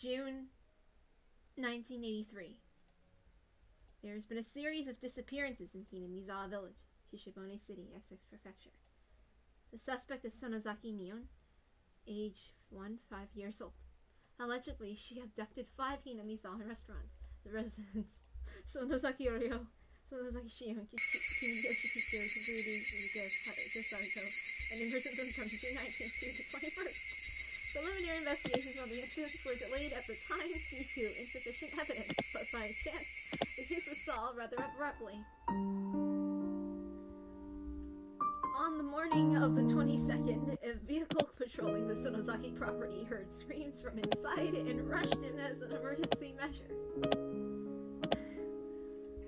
June 1983. There has been a series of disappearances in Hinamizawa Village, Shishibone City, XX Prefecture. The suspect is Sonozaki Mion, age 5 years old. Allegedly, she abducted 5 Hinamizawa restaurants. The residents, Sonozaki Oryo, Sonozaki Shion, and imprisoned them from June 19th to the 21st. Preliminary investigations on the incidents were delayed at the time due to insufficient evidence, but by chance, the case was solved rather abruptly. On the morning of the 22nd, a vehicle patrolling the Sonozaki property heard screams from inside and rushed in as an emergency measure.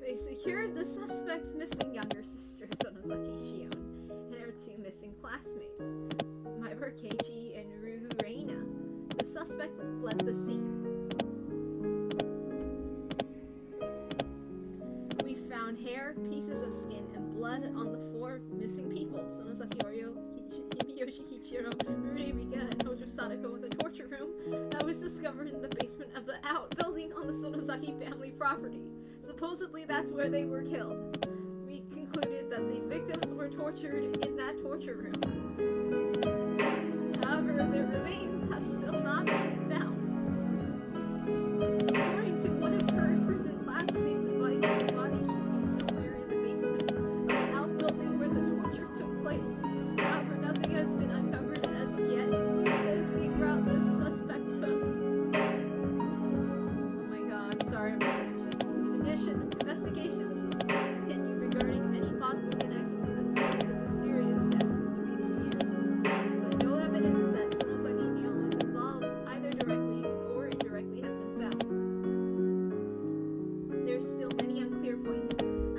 They secured the suspect's missing younger sister, Sonozaki Shion, and her 2 missing classmates, Maibur Keiichi and Rugu Reina. The suspect fled the scene. We found hair, pieces of skin, and blood on the 4 missing people, Sonozaki Oryo, Himiyoshi Kichiro, Rurika, and Hojo Sadako in the torture room that was discovered in the basement of the outbuilding on the Sonozaki family property. Supposedly that's where they were killed. We concluded that the victims were tortured in that torture room. However, their remains have still not been found. According to one of her prison classmates' advice, the body should be somewhere in the basement of the outbuilding where the torture took place. However, nothing has been uncovered as of yet, including the escape route that the suspect took. Oh my god, sorry. In addition, investigations continue regarding any possible connection to the series of mysterious deaths in the recent years. But no evidence that Sonozaki Mion was involved, either directly or indirectly, has been found. There's still many unclear points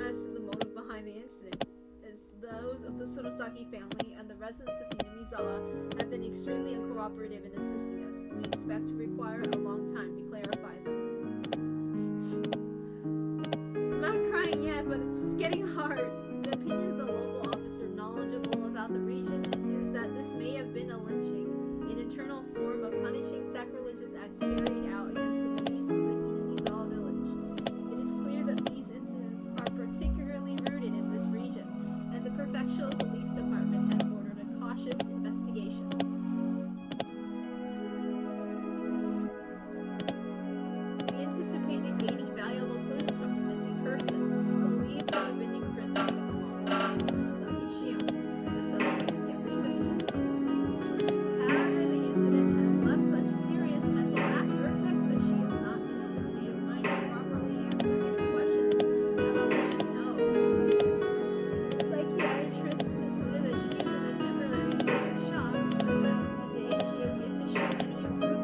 as to the motive behind the incident, as those of the Sonozaki family and the residents of Hinamizawa have been extremely uncooperative in assisting us. We expect to require a long time to clarify them. I'm not crying yet, but it's getting hard. The opinion of the local officer knowledgeable about the region is that this may have been a lynching, an internal form of punishing sacrilegious acts carried out against the police of the Hinamizawa village. It is clear that these incidents are particularly rooted in this region, and the Prefectural Police Department has ordered a cautious investigation. We anticipated gaining valuable clues from the missing person, believed to have been imprisoned for the longest time, Sonozaki Shion, the suspect's younger sister. However, the incident has left such serious mental after effects that she is not in a state of mind to properly answer any questions about what she knows. The psychiatrist concluded that she is in a temporary state of shock, but as of today, she has yet to show any improvement.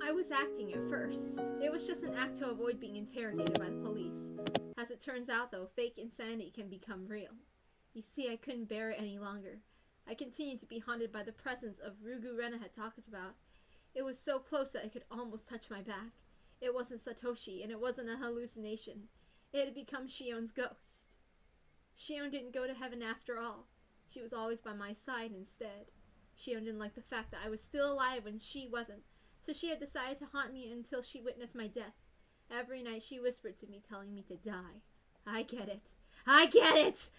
I was acting at first. It was just an act to avoid being interrogated by the police. As it turns out, though, fake insanity can become real. You see, I couldn't bear it any longer. I continued to be haunted by the presence of Rugu Rena had talked about. It was so close that I could almost touch my back. It wasn't Satoshi, and it wasn't a hallucination. It had become Shion's ghost. Shion didn't go to heaven after all. She was always by my side instead. Shion didn't like the fact that I was still alive when she wasn't, so she had decided to haunt me until she witnessed my death. Every night she whispered to me, telling me to die. I get it. I get it!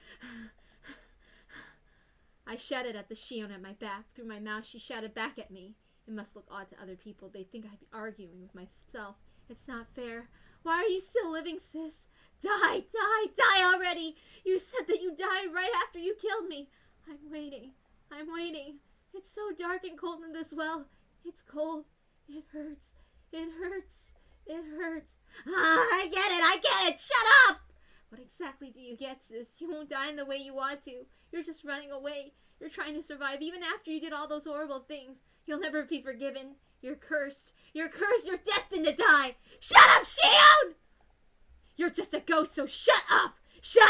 I shouted at the Shion at my back. Through my mouth, she shouted back at me. It must look odd to other people. They'd think I'd be arguing with myself. It's not fair. Why are you still living, sis? Die! Die! Die already! You said that you died right after you killed me. I'm waiting. I'm waiting. It's so dark and cold in this well. It's cold. It hurts. It hurts. It hurts. I get it! I get it! Shut up! What exactly do you get, sis? You won't die in the way you want to. You're just running away. You're trying to survive even after you did all those horrible things. You'll never be forgiven. You're cursed. You're cursed. You're destined to die. Shut up, Shion! You're just a ghost, so shut up! Shut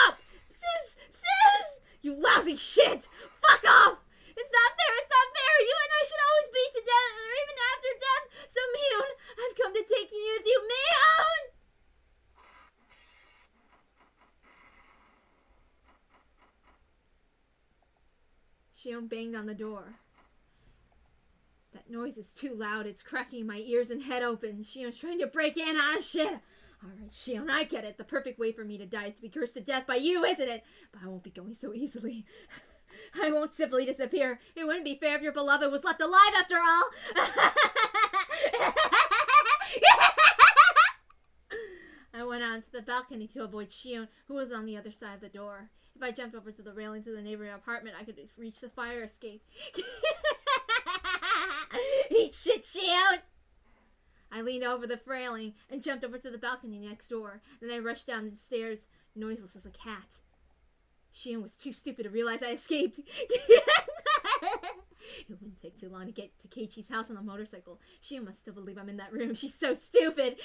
up! Sis! You lousy shit! Fuck off! It's not fair! It's not fair! You and I should always be together, even after death! So, Mion, I've come to take you with you, Mion! Shion banged on the door. That noise is too loud. It's cracking my ears and head open. Shion's trying to break in. Ah, shit. Alright, Shion, I get it. The perfect way for me to die is to be cursed to death by you, isn't it? But I won't be going so easily. I won't simply disappear. It wouldn't be fair if your beloved was left alive after all. I went out to the balcony to avoid Shion, who was on the other side of the door. If I jumped over to the railing to the neighboring apartment, I could reach the fire escape. Eat shit, Shion! I leaned over the railing and jumped over to the balcony next door. Then I rushed down the stairs, noiseless as a cat. Shion was too stupid to realize I escaped. It wouldn't take too long to get to Keiichi's house on a motorcycle. Shion must still believe I'm in that room. She's so stupid.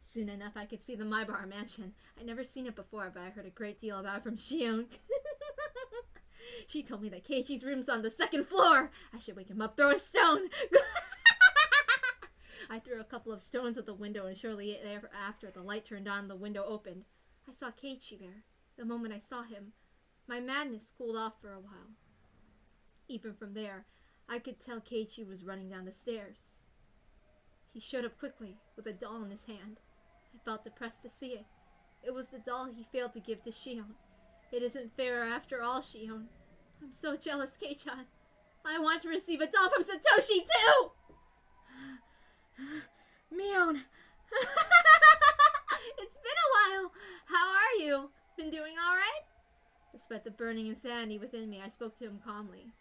Soon enough, I could see the Maibara mansion. I'd never seen it before, but I heard a great deal about it from Shion. She told me that Keiichi's room's on the 2nd floor. I should wake him up, throw a stone. I threw a couple of stones at the window, and shortly after, the light turned on and the window opened. I saw Keiichi there. The moment I saw him, my madness cooled off for a while. Even from there, I could tell Keiichi was running down the stairs. He showed up quickly, with a doll in his hand. I felt depressed to see it. It was the doll he failed to give to Shion. It isn't fair after all, Shion. I'm so jealous, Kei-chan. I want to receive a doll from Satoshi, too! Mion! It's been a while! How are you? Been doing alright? Despite the burning insanity within me, I spoke to him calmly.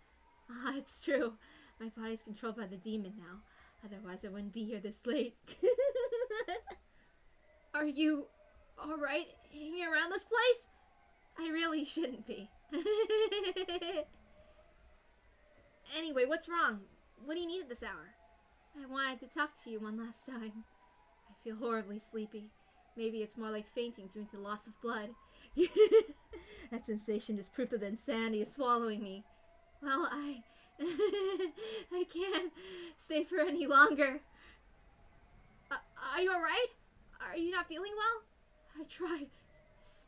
Ah, it's true. My body's controlled by the demon now. Otherwise, I wouldn't be here this late. Are you alright hanging around this place? I really shouldn't be. Anyway, what's wrong? What do you need at this hour? I wanted to talk to you one last time. I feel horribly sleepy. Maybe it's more like fainting due to loss of blood. That sensation is proof that the insanity is swallowing me. Well, I can't stay for any longer. Are you alright? Are you not feeling well? I tried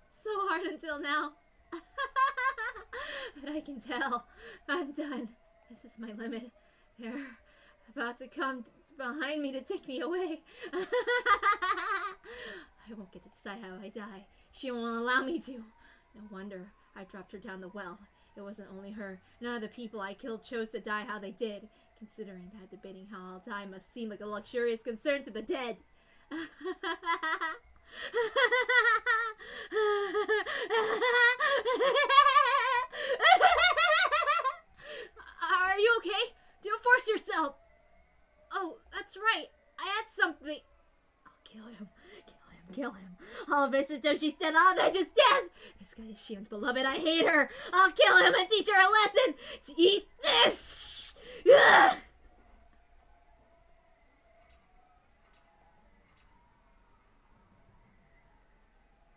so hard until now. But I can tell. I'm done. This is my limit. They're about to come behind me to take me away. I won't get to decide how I die. She won't allow me to. No wonder I dropped her down the well. It wasn't only her. None of the people I killed chose to die how they did. Considering that, debating how I'll die must seem like a luxurious concern to the dead. Are you okay? Don't force yourself. Oh, that's right. I had something. I'll kill him. Kill him. All of it, Satoshi's death. All of it, just death. This guy is Shion's beloved. I hate her. I'll kill him and teach her a lesson. To eat this. Ugh.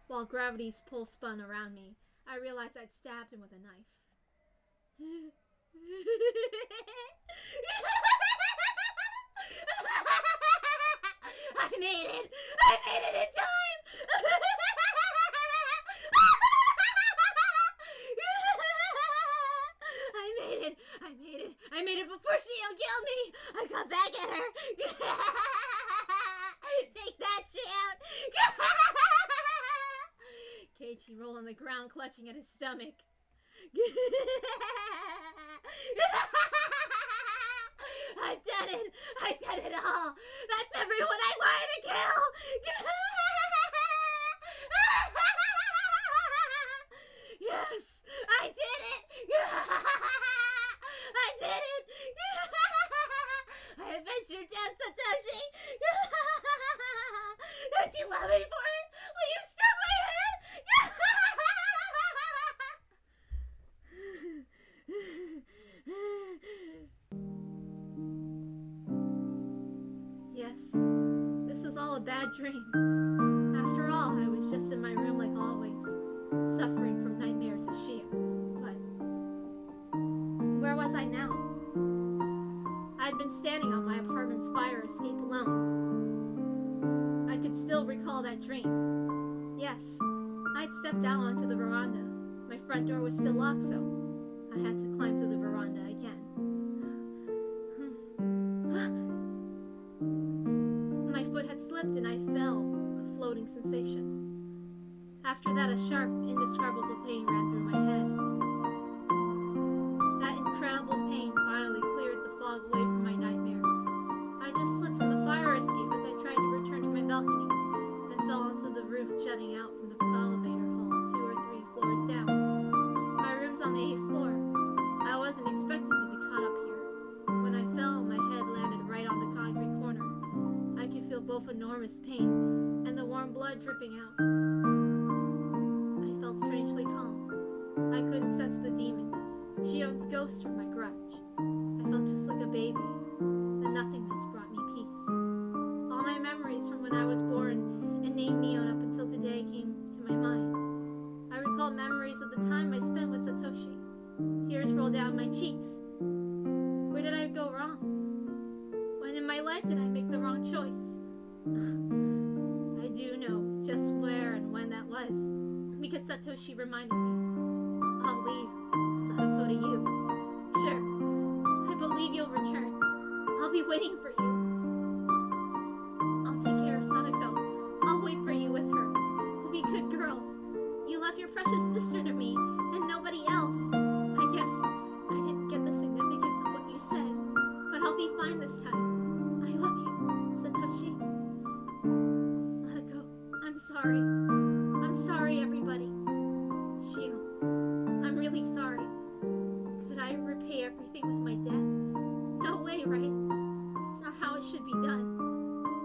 While gravity's pull spun around me, I realized I'd stabbed him with a knife. I made it! I made it in time! I made it before Shion killed me! I got back at her! Take that, Shion! Keiichi rolled on the ground, clutching at his stomach. I've done it! I've done it all! That's everyone I wanted to kill! Yes! I did it! I did it! I avenged your death, Satoshi! Don't you love me for it? Will you stroke my head? Yes, this was all a bad dream. After all, I was just in my room like always, suffering from nightmares of Shion. But where was I now? I had been standing on my apartment's fire escape alone. I could still recall that dream. Yes, I'd stepped out onto the veranda. My front door was still locked, so I had to climb through the veranda again. My foot had slipped and I fell, a floating sensation. After that, a sharp, indescribable pain ran through my head. That incredible pain finally cleared the fog away from my nightmare. I just slipped from the fire escape as I tried to return to my balcony, and fell onto the roof jutting out from the elevator hall 2 or 3 floors down. My room's on the 8th floor. I wasn't expecting to be caught up here. When I fell, my head landed right on the concrete corner. I could feel both enormous pain and the warm blood dripping out. I felt strangely calm. I couldn't sense the demon, Shion's ghost, or my grudge. I felt just like a baby. The nothingness brought me peace. All my memories from when I was born and named Mion up until today came to my mind. I recall memories of the time I spent with Satoshi. Tears rolled down my cheeks. Where did I go wrong? When in my life did I make the wrong choice? I do know just where and when that was, because Satoshi reminded me. I'll leave Sadako to you. Sure, I believe you'll return. I'll be waiting for you. I'll take care of Sadako. I'll wait for you with her. We'll be good girls. You left your precious sister to me, and nobody else. I guess I didn't get the significance of what you said, but I'll be fine this time. I love you, Satoshi. Sadako, I'm sorry. I'm sorry, everybody. Shion, I'm really sorry. Could I repay everything with my death? No way, right? It's not how it should be done.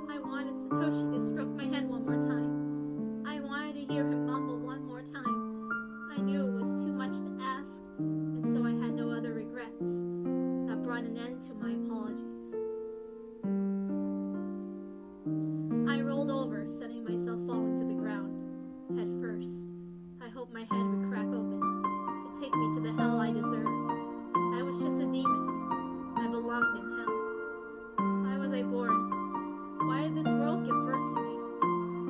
I wanted Satoshi to stroke my head one more time. I wanted to hear him mumble one more time. I knew it was too much to ask, and so I had no other regrets. That brought an end to my apologies. I rolled over, setting myself falling to the ground, head first. I hoped my head would crack open, to take me to the hell I deserved. I was just a demon. I belonged in hell. Why was I born? Why did this world give birth to me?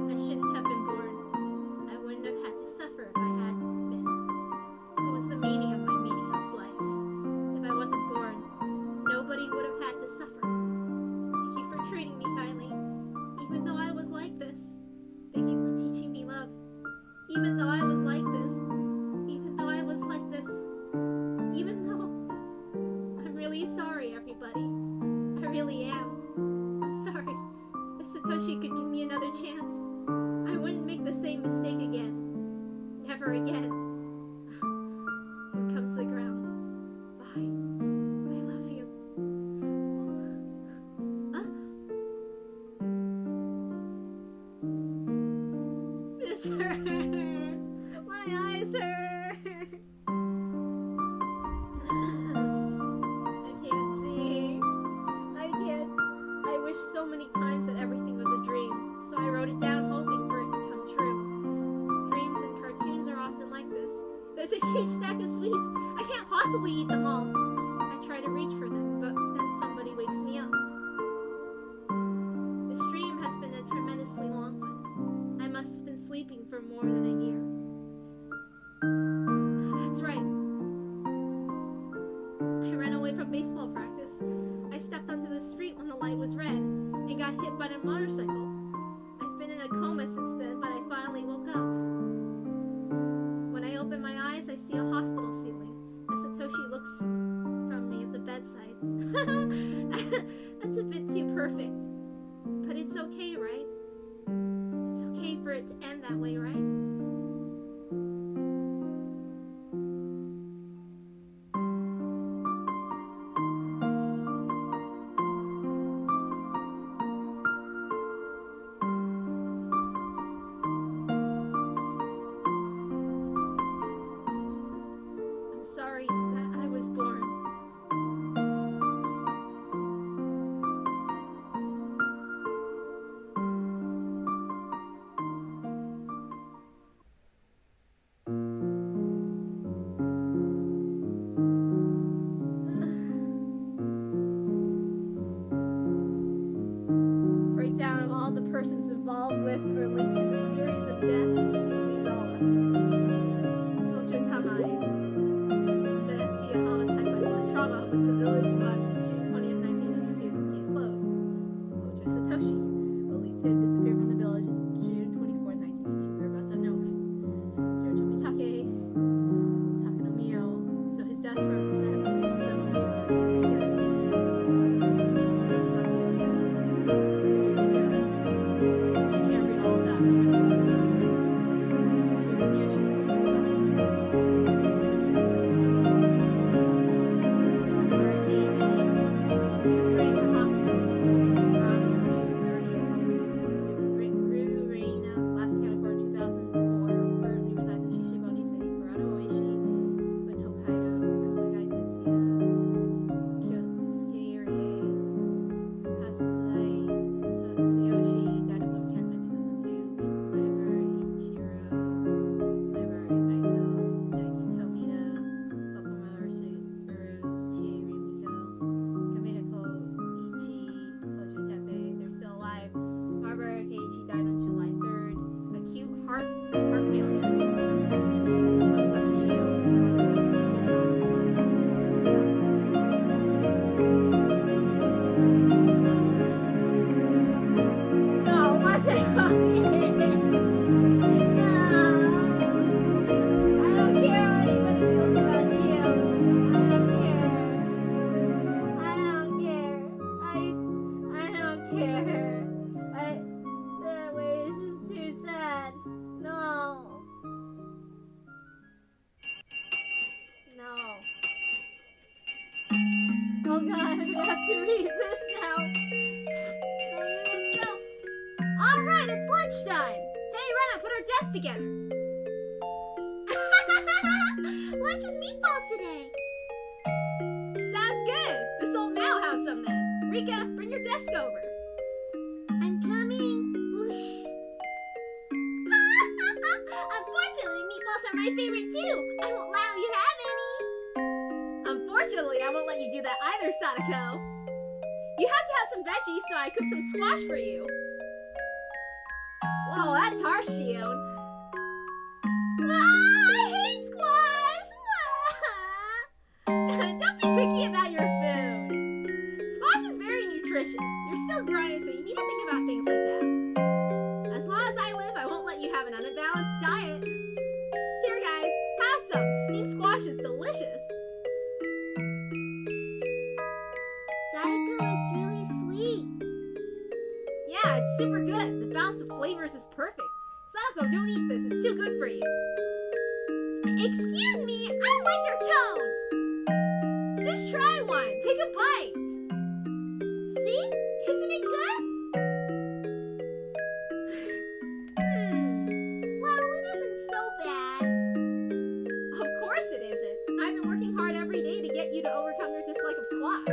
I shouldn't have been born. I wouldn't have had to suffer if I hadn't been. What was the meaning of my meaningless life? If I wasn't born, nobody would have had to suffer. Thank you for treating me kindly, even though I was like this. Thank you for teaching me love, even though I was like this. Even though I was like this. Even though... I'm really sorry, everybody. I really am. I'm sorry. If Satoshi could give me another chance, I wouldn't make the same mistake again. Never again. Here comes the ground. Bye. I love you. This hurts. My eyes hurt. I can't see. I can't. I wish so many times that everything was a dream, so I wrote it down hoping for it to come true. Dreams and cartoons are often like this. There's a huge stack of sweets. I can't possibly eat them all. I try to reach for them, but then somebody wakes me up. This dream has been a tremendously long one. I must have been sleeping for more than a year. That's right. I ran away from baseball practice. I stepped onto the street when the light was red and got hit by a motorcycle. I've been in a coma since then, but I finally woke up. When I open my eyes, I see a hospital ceiling as Satoshi looks from me at the bedside. That's a bit too perfect. But it's okay, right? It's okay for it to end that way, right? I'm sorry that I was born. Breakdown of all the persons involved with or linked to the series of deaths in Mizawa. Tamai. here. That way is just too sad. No. No. Oh god, we have to read this now. Alright, it's lunchtime. Hey, Rena, put our desk together. Lunch is meatballs today. Sounds good. This'll now have some then. Rika, bring your desk over. I'm coming. Whoosh. Unfortunately, meatballs are my favorite too. I won't allow you to have any. Unfortunately, I won't let you do that either, Sadako. You have to have some veggies, so I cooked some squash for you. Whoa, that's harsh, Shion. I hate squash! Don't be picky about your food. Squash is very nutritious. You're still growing, so you need to think about things like that. As long as I live, I won't let you have an unbalanced diet. Here, guys, have some. Steamed squash is delicious. Sadako, it's really sweet. Yeah, it's super good. The balance of flavors is perfect. Sadako, don't eat this. It's too good for you. Excuse me, I don't like your tone. Just try one. Take a bite. See? Isn't it good? Well, it isn't so bad. Of course it isn't. I've been working hard every day to get you to overcome your dislike of squash.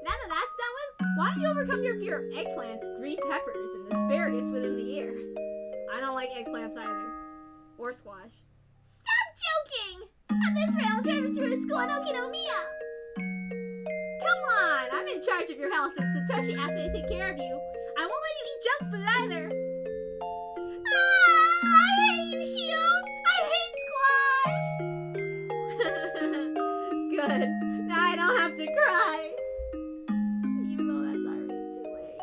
Now that that's done with, why don't you overcome your fear of eggplants, green peppers, and asparagus within the year? I don't like eggplants either. Or squash. Stop joking! On this route, I'll drive you to school in Okinomiya. Come on! I'm in charge of your health since Satoshi asked me to take care of you. I won't let you eat junk food either. I hate you, Shion! I hate squash! Good. Now I don't have to cry. Even though that's already too late.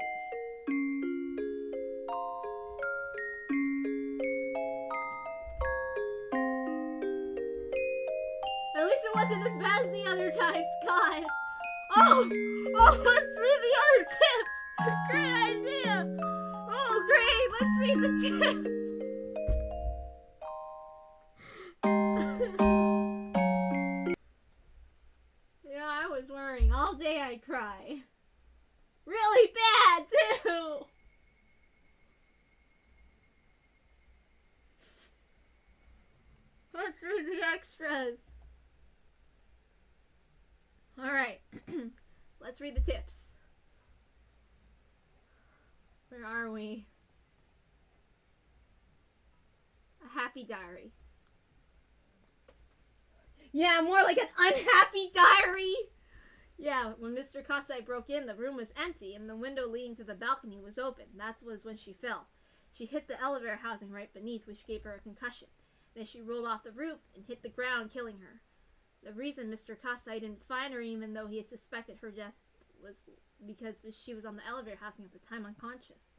At least it wasn't as bad as the other times, God. Oh, let's read the other tips. Great idea. Oh, great. Let's read the tips. Yeah, I was worrying all day I'd cry. Really bad, too. Let's read the extras. Alright, let's read the tips. Where are we? A happy diary. Yeah, more like an unhappy diary! Yeah, when Mr. Kasai broke in, the room was empty and the window leading to the balcony was open. That was when she fell. She hit the elevator housing right beneath, which gave her a concussion. Then she rolled off the roof and hit the ground, killing her. The reason Mr. Kasai didn't find her, even though he had suspected her death, was because she was on the elevator housing at the time unconscious.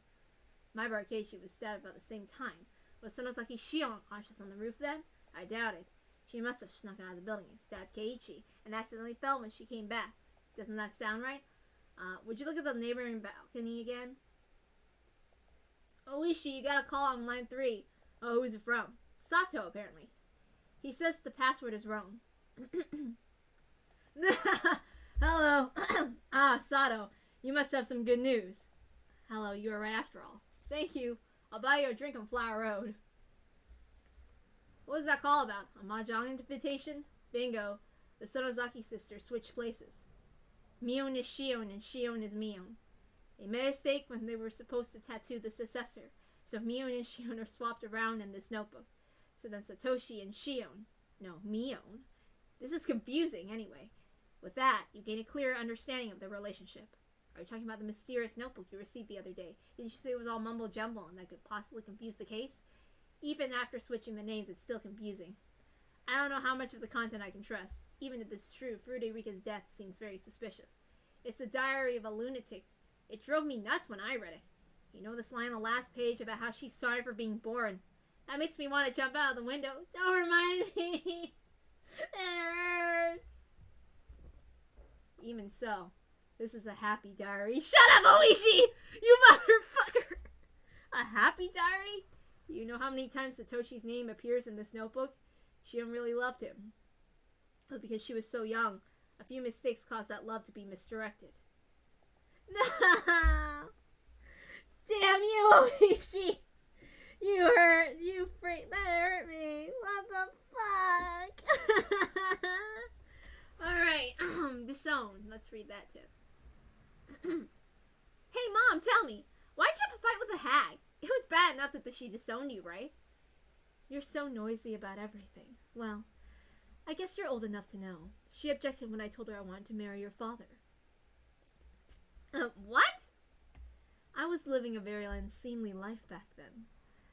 My barcade, she was stabbed about the same time. Was Sonosaki Shion unconscious on the roof then? I doubt it. She must have snuck out of the building and stabbed Keiichi, and accidentally fell when she came back. Doesn't that sound right? Would you look at the neighboring balcony again? Oishi, you got a call on line 3. Oh, who's it from? Sato, apparently. He says the password is wrong. Hello. Sato. You must have some good news. Hello, you are right after all. Thank you. I'll buy you a drink on Flower Road. What was that call about? A mahjong invitation? Bingo. The Sonozaki sisters switched places. Mion is Shion and Shion is Mion. They made a mistake when they were supposed to tattoo the successor, so Mion and Shion are swapped around in this notebook. So then Satoshi and Shion. No, Mion. This is confusing, anyway. With that, you gain a clearer understanding of their relationship. Are you talking about the mysterious notebook you received the other day? Didn't you say it was all mumbo-jumbo and that could possibly confuse the case? Even after switching the names, it's still confusing. I don't know how much of the content I can trust. Even if it's true, Fururika's death seems very suspicious. It's the diary of a lunatic. It drove me nuts when I read it. You know this line on the last page about how she's sorry for being born? That makes me want to jump out of the window. Don't remind me. It hurts. Even so, This is a happy diary. Shut up, Oishi! You motherfucker! A happy diary? You know how many times Satoshi's name appears in this notebook? Shion really loved him. But because she was so young, a few mistakes caused that love to be misdirected. No! Damn you, Oishi! You hurt! You freak! That hurt me! What the fuck? Alright, disown. Let's read that too. Hey Mom, tell me, why'd you have a fight with the hag? It was bad enough that she disowned you, right? You're so noisy about everything. Well, I guess you're old enough to know. She objected when I told her I wanted to marry your father. What? I was living a very unseemly life back then.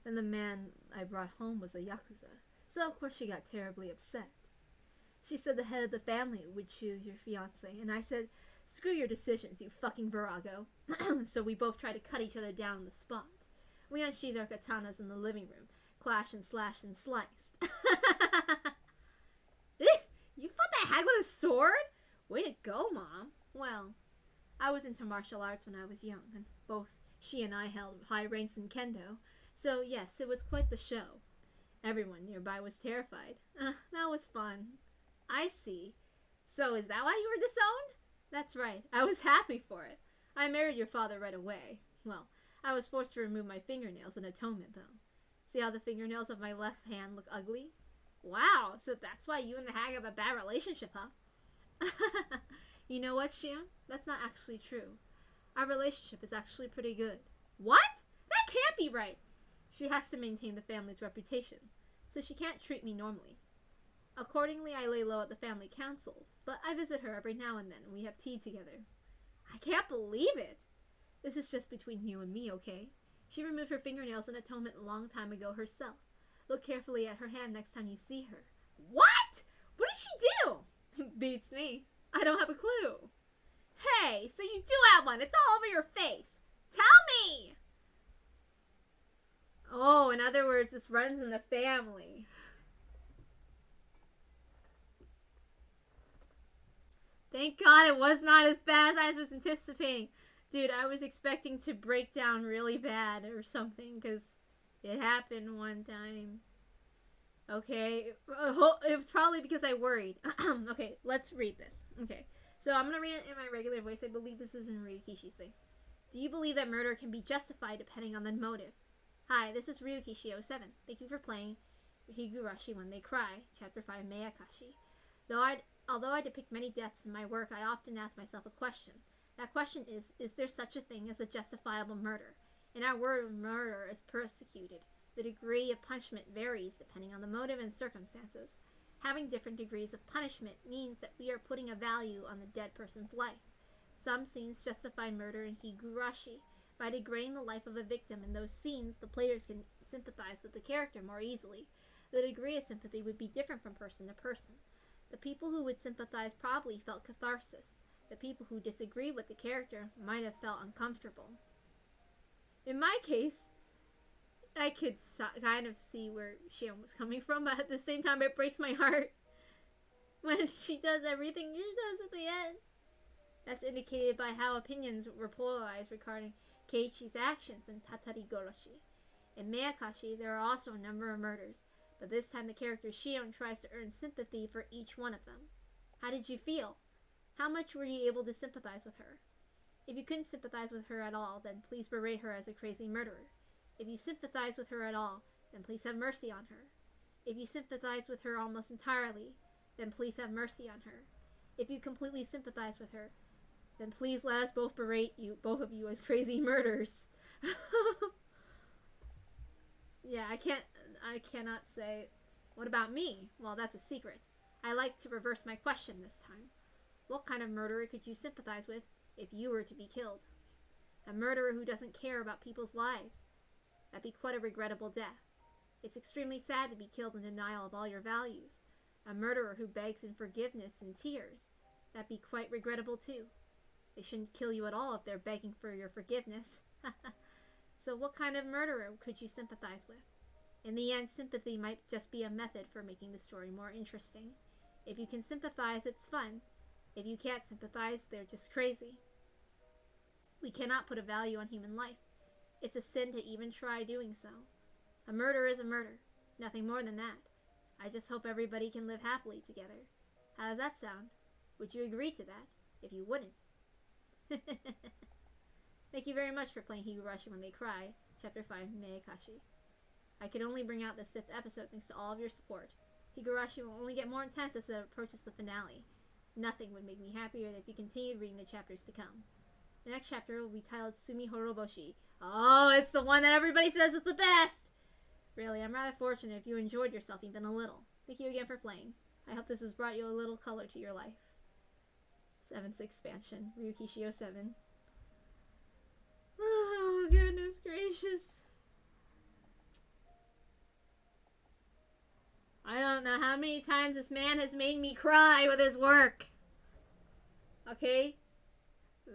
And the man I brought home was a yakuza. So of course she got terribly upset. She said the head of the family would choose your fiancé, and I said, screw your decisions, you fucking virago. So we both tried to cut each other down on the spot. We unsheathed our katanas in the living room, clashed and slashed and sliced. You fought that hag with a sword? Way to go, Mom. Well, I was into martial arts when I was young, and both she and I held high ranks in kendo. So yes, it was quite the show. Everyone nearby was terrified. That was fun. I see. So is that why you were disowned? That's right. I was happy for it. I married your father right away. Well, I was forced to remove my fingernails in atonement, though. See how the fingernails of my left hand look ugly? Wow, so that's why you and the hag have a bad relationship, huh? You know what, Shion? That's not actually true. Our relationship is actually pretty good. What? That can't be right. She has to maintain the family's reputation, so she can't treat me normally. Accordingly, I lay low at the family councils, but I visit her every now and then, and we have tea together. I can't believe it! This is just between you and me, okay? She removed her fingernails in atonement a long time ago herself. Look carefully at her hand next time you see her. What? What did she do? Beats me. I don't have a clue. Hey, so you do have one. It's all over your face. Tell me! Oh, in other words, this runs in the family. Thank God it was not as bad as I was anticipating. Dude, I was expecting to break down really bad or something, because it happened one time. Okay, it's probably because I worried. Okay, let's read this. Okay, so I'm going to read it in my regular voice. I believe this is in Ryukishi's thing. Do you believe that murder can be justified depending on the motive? Hi, this is Ryukishi07. Thank you for playing Higurashi When They Cry, Chapter 5, MEAKASHI. Although I depict many deaths in my work, I often ask myself a question. That question is there such a thing as a justifiable murder? In our world, murder is persecuted. The degree of punishment varies depending on the motive and circumstances. Having different degrees of punishment means that we are putting a value on the dead person's life. Some scenes justify murder in Higurashi. By degrading the life of a victim in those scenes, the players can sympathize with the character more easily. The degree of sympathy would be different from person to person. The people who would sympathize probably felt catharsis. The people who disagree with the character might have felt uncomfortable. In my case, I could kind of see where Shion was coming from, but at the same time it breaks my heart when she does everything she does at the end. That's indicated by how opinions were polarized regarding Keiichi's actions in Tatari Goroshi. In MEAKASHI, there are also a number of murders, but this time the character Shion tries to earn sympathy for each one of them. How did you feel? How much were you able to sympathize with her? If you couldn't sympathize with her at all, then please berate her as a crazy murderer. If you sympathize with her at all, then please have mercy on her. If you sympathize with her almost entirely, then please have mercy on her. If you completely sympathize with her, then please let us both berate you, both of you, as crazy murderers. Yeah, I cannot say, what about me? Well, that's a secret. I like to reverse my question this time. What kind of murderer could you sympathize with if you were to be killed? A murderer who doesn't care about people's lives. That'd be quite a regrettable death. It's extremely sad to be killed in denial of all your values. A murderer who begs in forgiveness and tears. That'd be quite regrettable too. They shouldn't kill you at all if they're begging for your forgiveness. So what kind of murderer could you sympathize with? In the end, sympathy might just be a method for making the story more interesting. If you can sympathize, it's fun. If you can't sympathize, they're just crazy. We cannot put a value on human life. It's a sin to even try doing so. A murder is a murder. Nothing more than that. I just hope everybody can live happily together. How does that sound? Would you agree to that? If you wouldn't. Thank you very much for playing Higurashi When They Cry, Chapter 5, MEAKASHI. I could only bring out this 5th episode thanks to all of your support. Higurashi will only get more intense as it approaches the finale. Nothing would make me happier than if you continued reading the chapters to come. The next chapter will be titled Sumi Horoboshi. Oh, it's the one that everybody says is the best! Really, I'm rather fortunate if you enjoyed yourself even a little. Thank you again for playing. I hope this has brought you a little color to your life. 7th expansion, Ryuki Shio 7. Oh, goodness gracious. I don't know how many times this man has made me cry with his work. Okay?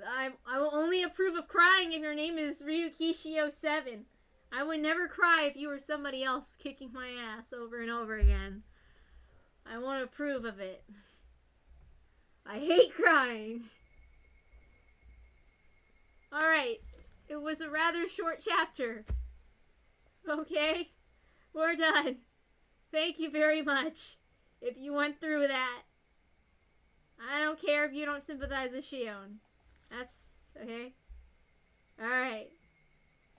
I will only approve of crying if your name is Ryuki Shio 7. I would never cry if you were somebody else kicking my ass over and over again. I won't approve of it. I hate crying. Alright. It was a rather short chapter. Okay? We're done. Thank you very much. If you went through that. I don't care if you don't sympathize with Shion. That's okay. Alright.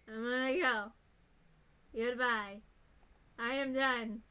I'm gonna go. Goodbye. I am done.